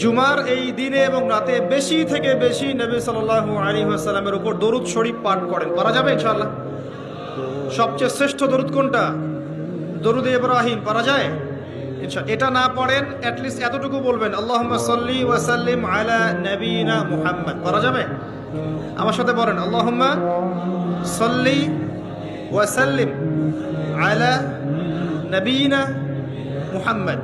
জুমার এই দিনে এবং রাতে বেশি থেকে বেশি নবী সাল্লাল্লাহু আলাইহি ওয়াসাল্লামের উপর দরুদ শরীফ পাঠ করেন। পারা যাবে ইনশাআল্লাহ? সবচেয়ে শ্রেষ্ঠ দরুদ কোনটা? দরুদ ইব্রাহিম। পারা যায় ইনশাআল্লাহ? এটা না পড়েন অ্যাটলিস্ট এতটুকু বলবেন, আল্লাহুম্মা সাল্লি ওয়া সাল্লিম আলা নবিয়িনা মুহাম্মদ। পারা যাবে? আমার সাথে বলেন, আল্লাহুম্মা সাল্লি ওয়া সাল্লিম আলা নবিয়িনা মুহাম্মদ।